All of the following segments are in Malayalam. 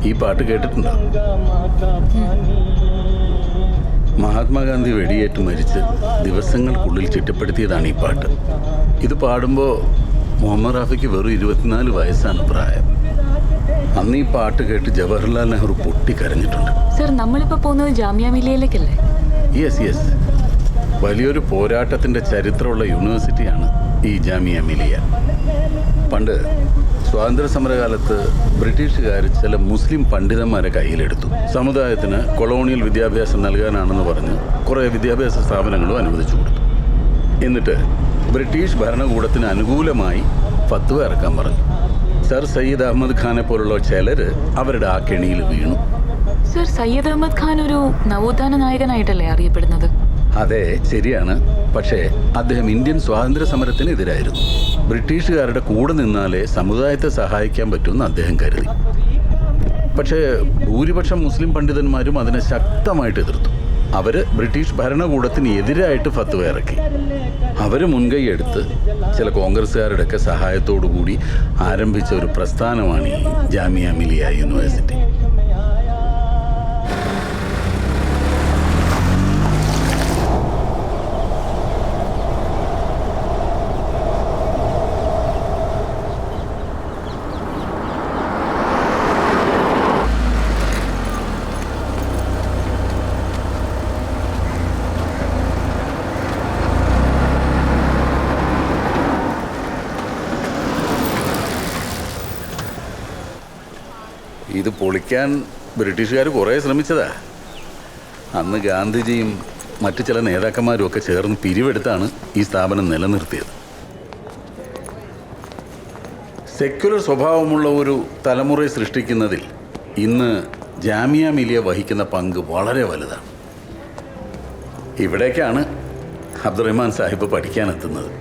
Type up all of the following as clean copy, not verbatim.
ഈ പാട്ട് കേട്ടിട്ടുണ്ടോ? മഹാത്മാഗാന്ധി വെടിയേറ്റ് മരിച്ച് ദിവസങ്ങൾക്കുള്ളിൽ ചിട്ടപ്പെടുത്തിയതാണ് ഈ പാട്ട്. ഇത് പാടുമ്പോൾ മുഹമ്മദ് റാഫിക്ക് വെറും 24 വയസ്സാണ് പ്രായം. അന്ന് ഈ പാട്ട് കേട്ട് ജവഹർലാൽ നെഹ്റു പൊട്ടിക്കരഞ്ഞിട്ടുണ്ട്. സർ, നമ്മളിപ്പോൾ പോകുന്നത് ജാമിയ മിലിയയിലേക്കല്ലേ? യെസ്. വലിയൊരു പോരാട്ടത്തിൻ്റെ ചരിത്രമുള്ള യൂണിവേഴ്സിറ്റിയാണ് ഈ ജാമിയ മിലിയ. പണ്ട് സ്വാതന്ത്ര്യ സമരകാലത്ത് ബ്രിട്ടീഷുകാർ ചില മുസ്ലിം പണ്ഡിതന്മാരെ കയ്യിലെടുത്തു. സമുദായത്തിന് കൊളോണിയൽ വിദ്യാഭ്യാസം നൽകാനാണെന്ന് പറഞ്ഞ് കുറേ വിദ്യാഭ്യാസ സ്ഥാപനങ്ങളും അനുവദിച്ചു കൊടുത്തു. എന്നിട്ട് ബ്രിട്ടീഷ് ഭരണകൂടത്തിന് അനുകൂലമായി ഫത്വ ഇറക്കാൻ പറഞ്ഞു. സർ സയ്യിദ് അഹമ്മദ് ഖാനെ പോലുള്ള ചിലർ അവരുടെ ആ കെണിയിൽ വീണു. സർ, സയ്യിദ് അഹമ്മദ് ഖാൻ ഒരു നവോത്ഥാന നായകനായിട്ടല്ലേ അറിയപ്പെടുന്നത്? അതെ, ശരിയാണ്. പക്ഷേ അദ്ദേഹം ഇന്ത്യൻ സ്വാതന്ത്ര്യ സമരത്തിനെതിരായിരുന്നു. ബ്രിട്ടീഷുകാരുടെ കൂടെ നിന്നാലേ സമുദായത്തെ സഹായിക്കാൻ പറ്റുമെന്ന് അദ്ദേഹം കരുതി. പക്ഷേ ഭൂരിപക്ഷം മുസ്ലിം പണ്ഡിതന്മാരും അതിനെ ശക്തമായിട്ട് എതിർത്തു. അവർ ബ്രിട്ടീഷ് ഭരണകൂടത്തിന് എതിരായിട്ട് ഫത്വ ഇറക്കി. അവർ മുൻകൈ എടുത്ത് ചില കോൺഗ്രസ്സുകാരുടെയൊക്കെ സഹായത്തോടു കൂടി ആരംഭിച്ച ഒരു പ്രസ്ഥാനമാണ് ഈ ജാമിയ മിലിയ യൂണിവേഴ്സിറ്റി. ഇത് പൊളിക്കാൻ ബ്രിട്ടീഷുകാർ കുറേ ശ്രമിച്ചതാ. അന്ന് ഗാന്ധിജിയും മറ്റു ചില നേതാക്കന്മാരും ഒക്കെ ചേർന്ന് പിരിവെടുത്താണ് ഈ സ്ഥാപനം നിലനിർത്തിയത്. സെക്യുലർ സ്വഭാവമുള്ള ഒരു തലമുറയെ സൃഷ്ടിക്കുന്നതിൽ ഇന്ന് ജാമിയ മിലിയ വഹിക്കുന്ന പങ്ക് വളരെ വലുതാണ്. ഇവിടേക്കാണ് അബ്ദുറഹ്മാൻ സാഹിബ് പഠിക്കാനെത്തുന്നത്.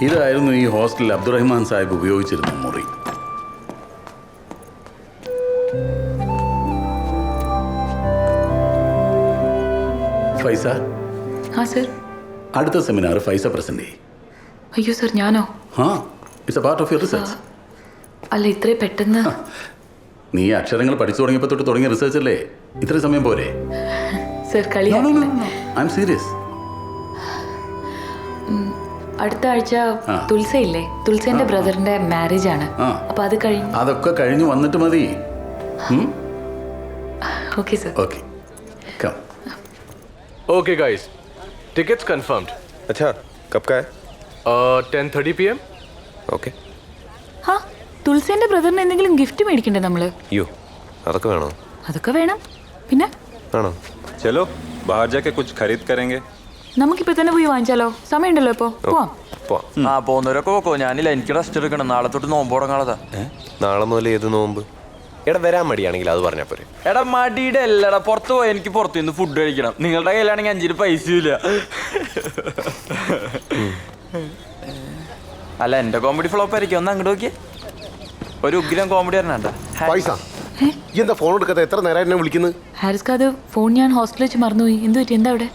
ഇതായിരുന്നു ഈ ഹോസ്റ്റലിൽ അബ്ദുറഹ്മാൻ സാഹിബ് ഉപയോഗിച്ചിരുന്ന മുറി. ഫൈസ, സർ. അടുത്ത സെമിനാർ ഫൈസ പ്രസന്റ് ചെയ്യും. അയ്യോ സർ, ഞാനോ? It's A part of your research. അല്ല, ഇത്രയും പെട്ടെന്ന്. നീ അക്ഷരങ്ങൾ പഠിച്ചു തുടങ്ങിയപ്പോൾ തൊട്ട് തുടങ്ങിയ റിസർച്ച് അല്ലേ? ഇത്രയും സമയം പോരെ? സർ, കളി. I M serious. അടുത്ത ആഴ്ച തുൽസയില്ലേ? തുൽസേന്റെ ബ്രദറിന്റെ മാരേജ് ആണ്. അപ്പൊ അത് കഴിഞ്ഞു. അതൊക്കെ കഴിഞ്ഞു വന്നിട്ട് മതി. Okay sir. Okay, come. Okay guys, tickets confirmed. अच्छा, कब का है? 10:30 PM. Okay. തുൽസേന്റെ ബ്രദറിന് എന്തെങ്കിലും ഗിഫ്റ്റ് മേടിക്കണ്ടേ നമ്മള്? യോ, അതൊക്കെ വേണോ? അതൊക്കെ വേണം. പിന്നെ ആണോ? चलो बाहर जाके कुछ खरीद करेंगे. നമുക്കിപ്പോ തന്നെ പോയി വാങ്ങിച്ചാലോ? സമയമുണ്ടല്ലോ ഇപ്പോ. പോവാം. പോകുന്നവരൊക്കെ പോക്കോ. ഞാനില്ല, എനിക്ക് റെസ്റ്റ് എടുക്കണം. നാളെ തൊട്ട് നോമ്പ് തുടങ്ങാളതാ. നാളെ മുതൽ ഏത് നോമ്പ്? എടാ വരാൻ മടിയാണെങ്കിൽ അത് പറഞ്ഞാൽ പോരെ. എടാ മടിയുടെ അല്ലടാ, പുറത്ത് പോയി എനിക്ക് പുറത്തു നിന്ന് ഫുഡ് കഴിക്കണം. നിങ്ങളുടെ കയ്യിലാണെങ്കിൽ 5 പൈസയും ഇല്ല. അല്ല, എന്റെ കോമഡി ഫ്ലോപ്പ് ആയിരിക്കും. ഒന്ന് അങ്ങോട്ട് നോക്കിയേ. ഒരു ഉഗ്രം കോമഡി പറഞ്ഞാ. എന്താ ഫോൺ എടുക്കാത്ത? എത്ര നേരം എന്നെ വിളിക്കുന്നത്? ഹാരിസ് ഖാദ്, ഫോൺ ഞാൻ ഹോസ്റ്റലിൽ വെച്ച് മറന്നുപോയി. എന്ത് പറ്റി? എന്താ അവിടെ?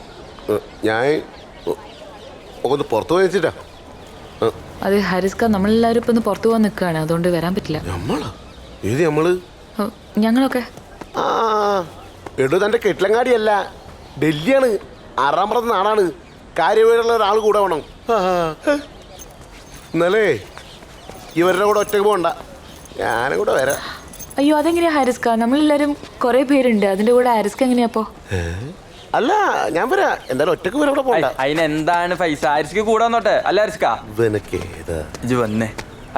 ഞാൻ ഒന്ന് പുറത്തു പോയി വെച്ചിട്ടാ. അത് ഹാരിസ് ഖാൻ, നമ്മളെല്ലാവരും ഇപ്പൊ ഒന്ന് പുറത്തു പോകാൻ നിൽക്കുകയാണ്. അതുകൊണ്ട് വരാൻ പറ്റില്ല. നമ്മളാ? ഏത് നമ്മള്? ഞങ്ങളൊക്കെ. എടോ, തന്റെ കെട്ടിലങ്ങാടിയല്ല, ഡൽഹിയാണ്. 6ാമത്തെ നാടാണ്. കാര്യവീടുള്ള ഒരാൾ കൂടെ വേണം. എന്നാലേ ഇവരുടെ കൂടെ ഒറ്റക്ക് പോകണ്ട, ഞാനും കൂടെ വരാം. അയ്യോ, അതെങ്ങനെയാ ഹാരിസ് ഖാൻ? നമ്മളെല്ലാരും കുറെ പേരുണ്ട്. അതിന്റെ കൂടെ ഹാരിസ് ഖാൻ എങ്ങനെയാപ്പോ? അല്ല, ഞാൻ വരാം. എന്തായാലും ഒറ്റക്ക് വരെ പോകണ്ട. അതിനെന്താണ് പൈസ? ഹാരിസ്ക്ക് കൂടാന്നോട്ടെ. അല്ല ഹാരിസ്ക്കാ, ഇജ്ജ് വന്നേ.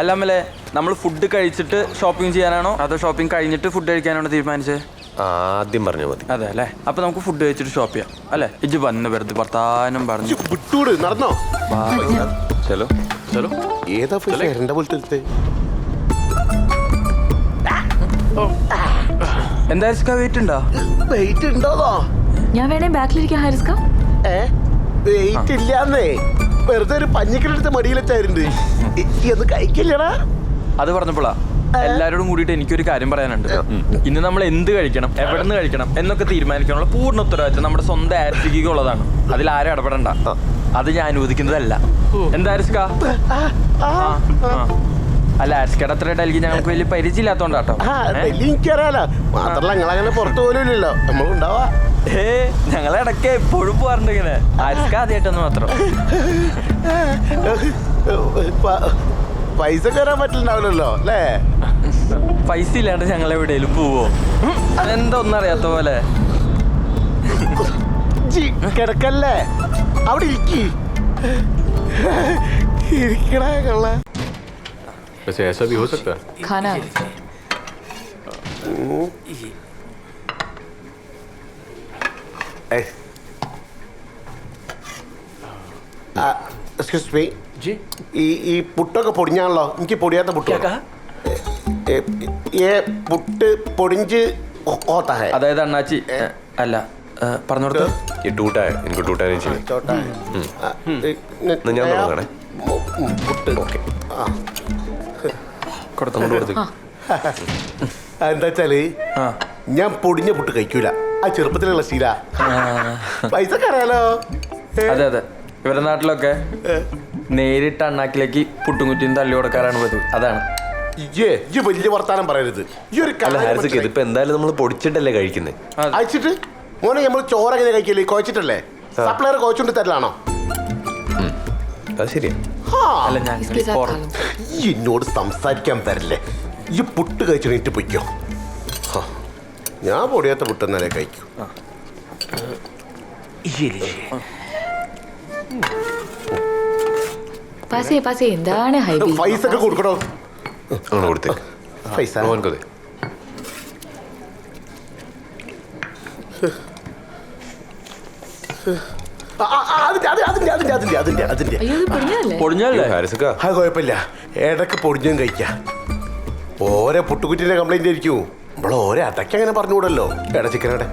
അല്ല അമ്മലെ, നമ്മൾ ഫുഡ് കഴിച്ചിട്ട് ഷോപ്പിംഗ് ചെയ്യാനാണോ അതോ ഷോപ്പിംഗ് കഴിഞ്ഞിട്ട് ഫുഡ് കഴിക്കാനാണോ തീരുമാനിച്ചത്? ആദ്യം പറഞ്ഞാൽ മതി. അതെ അല്ലേ? അപ്പൊ നമുക്ക് ഫുഡ് കഴിച്ചിട്ട് ഷോപ്പ് ചെയ്യാം അല്ലേ? ഇജ്ജ് വന്ന് വെറുതെ വർത്താനം പറഞ്ഞു വിട്ടൂട്. നടന്നോ? ചലോ चलो. ഏതാ എന്റെ പോലത്തെ? എന്താ ഹാരിസ്ക്കാ, വെയിറ്റ് ഉണ്ടോ? വെയിറ്റ് ഉണ്ടോന്നോ? ഞാൻ വേണേ ബാക്കിലിരിക്കാം ഹാരിസ് ഖാൻ. വെയിറ്റ് ഇല്ലാന്നേ, വെറുതെ ഒരു പഞ്ഞിക്കലെടുത്ത് മടിയിലെത്തായിരുന്നു. എന്ന് കഴിക്കില്ലടാ. അത് പറഞ്ഞപ്പോളാ എല്ലാവരോടും കൂടിയിട്ട് എനിക്കൊരു കാര്യം പറയാനുണ്ട്. ഇന്ന് നമ്മൾ എന്ത് കഴിക്കണം, എവിടെ നിന്ന് കഴിക്കണം എന്നൊക്കെ തീരുമാനിക്കാനുള്ള പൂർണ്ണ ഉത്തരവാദിത്വം നമ്മുടെ സ്വന്തം ആർട്ടിക്കുള്ളതാണ്. അതിൽ ആരും ഇടപെടണ്ട. അത് ഞാൻ അനുവദിക്കുന്നതല്ല. എന്താ ആരിസ്ക? അല്ല ആരിസ്കയുടെ അത്ര ഡൽഹി ഞങ്ങൾക്ക് വലിയ പരിചയമില്ലാത്തോണ്ടാട്ടോ. എനിക്കറിയാലോ, മാത്രല്ല നിങ്ങളങ്ങനെ പുറത്തു പോലും ഇല്ലല്ലോ, നമ്മളുണ്ടാവാ. ഞങ്ങൾ ഇടയ്ക്ക് എപ്പോഴും പോകാറുണ്ട് ഇങ്ങനെ. ആരിസ്ക ആദ്യമായിട്ടൊന്ന് മാത്രം. പൈസ കയറാൻ പറ്റില്ലാവില്ലല്ലോ അല്ലേ? പൈസ ഇല്ലാണ്ട് ഞങ്ങൾ എവിടെയെങ്കിലും പോവോ? അതെന്താ ഒന്നും അറിയാത്ത പോലെ. കിടക്കല്ലേ, അവിടെ ഇരിക്കണ കള്ള. वैसे ऐसा भी हो सकता है. खाना എക്സ്ക്യൂസ് മീ, ഈ പുട്ടൊക്കെ പൊടിഞ്ഞാണല്ലോ, എനിക്ക് പൊടിയാത്ത പുട്ട്. പുട്ട് പൊടിഞ്ച് ഹോത്താ ഹൈ. അതായത് അണ്ണാച്ചി അല്ല പറഞ്ഞോടത്ത് ये टूटा है, इनको टूटा नहीं चाहिए. ഞാൻ നോക്കണേ. പുട്ട് ഓക്കെ, എന്താ വെച്ചാല് ഞാൻ പൊടിഞ്ഞ പുട്ട് കഴിക്കൂല, ആ ചെറുപ്പത്തിലുള്ള ശീല. പൈസ അറിയാലോ. അതെ അതെ, ഇവരുടെ നാട്ടിലൊക്കെ നേരിട്ട് അണ്ണാക്കിലേക്ക് പുട്ടും കുറ്റിയും തള്ളി കൊടുക്കാറാണ് പതിവ്. അതാണ്. വലിയ വർത്താനം പറയരുത്. ഈ ഒരു ഇതിപ്പോ എന്തായാലും നമ്മൾ പൊടിച്ചിട്ടല്ലേ കഴിക്കുന്നത്. അയച്ചിട്ട് മോനെ നമ്മൾ ചോറ് എങ്ങനെ കഴിക്കല്ലേ? കുഴച്ചിട്ടല്ലേ? സപ്ലയർ കുഴച്ചുകൊണ്ട് തരലാണോ? അത് ശരിയാ. അല്ല ഞാൻ इसके साथ खा लो. ഈ എന്നോട് സംസാരിക്കാൻ തരില്ലേ? ഈ പുട്ട് കഴിച്ചിട്ട് പൊയ്ക്കോ. ഞാൻ പൊടിയാത്ത പുട്ടെന്നാലേ കഴിക്കൂ. പാസേ എന്താണ് ഹൈബി? പൈസ ഒക്കെ കൊടുക്കണോ? അങ്ങനെ കൊടുത്തേക്ക്. പൈസ മോൻക്കോ ദേ. അതിന്റെ അയ്യോ ഇത് പൊടിഞ്ഞതല്ലേ? പൊടിഞ്ഞല്ലേ? ഹാരിസ്ക്ക, അത് കുഴപ്പമില്ല, ഇടക്ക് പൊടിഞ്ഞും കഴിക്കാം. ഓരോ പുട്ടുകുറ്റിന്റെ കംപ്ലൈന്റ് ആയിരിക്കും. നമ്മൾ ഓരോ അടയ്ക്ക് അങ്ങനെ പറഞ്ഞുകൂടല്ലോ. എടാ ചിക്കനടെ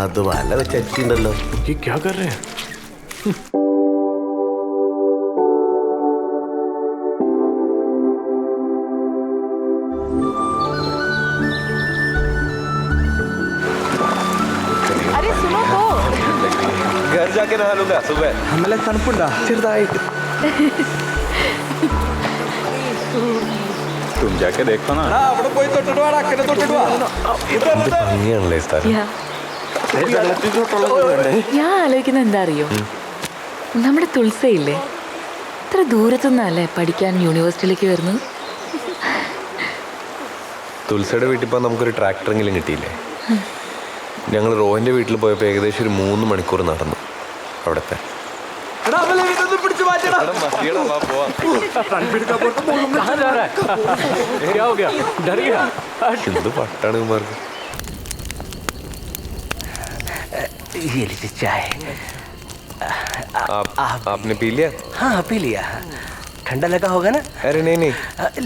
അത് വല വെച്ച് അടിച്ചിട്ടുണ്ടല്ലോ. ये क्या कर रहे हैं? अरे सुनो तो. घर जाके नहा लूंगा सुबह. നമ്മളെ തണുപ്പുണ്ടാ? ചെറുതായിട്ട്. तुम जाके देखो ना. അവിടെ പോയി തൊട്ടിട്ട് വാ, അക്കനെ തൊട്ടിട്ട് വാ. ഭംഗിയാണല്ലേ ഈ സ്ഥലം. ഞാൻ ആലോചിക്കുന്ന എന്താ അറിയോ, നമ്മുടെ തുൾസയില്ലേ, ഇത്ര ദൂരത്തുനിന്നല്ലേ പഠിക്കാൻ യൂണിവേഴ്സിറ്റിയിലേക്ക് വരുന്നത്? തുളസിയുടെ വീട്ടിൽ പോകാൻ നമുക്കൊരു ട്രാക്ടറെങ്കിലും കിട്ടിയില്ലേ? ഞങ്ങൾ റോഹിൻ്റെ വീട്ടിൽ പോയപ്പോൾ ഏകദേശം ഒരു 3 മണിക്കൂർ നടന്നു അവിടത്തെ. कहाँ जा रहा है? क्या हो गया? डर गया? എന്ത് പട്ടാണ് ഇവന്മാർക്ക്. ये लीजिए चाय. आपने पी लिया? हाँ पी लिया. ठंडा लगा होगा ना? अरे नहीं नहीं,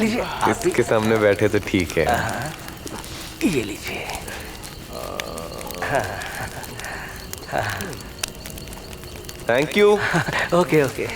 लीजिए. इसके सामने बैठे तो ठीक है. ये लीजिए. Thank you. Okay okay.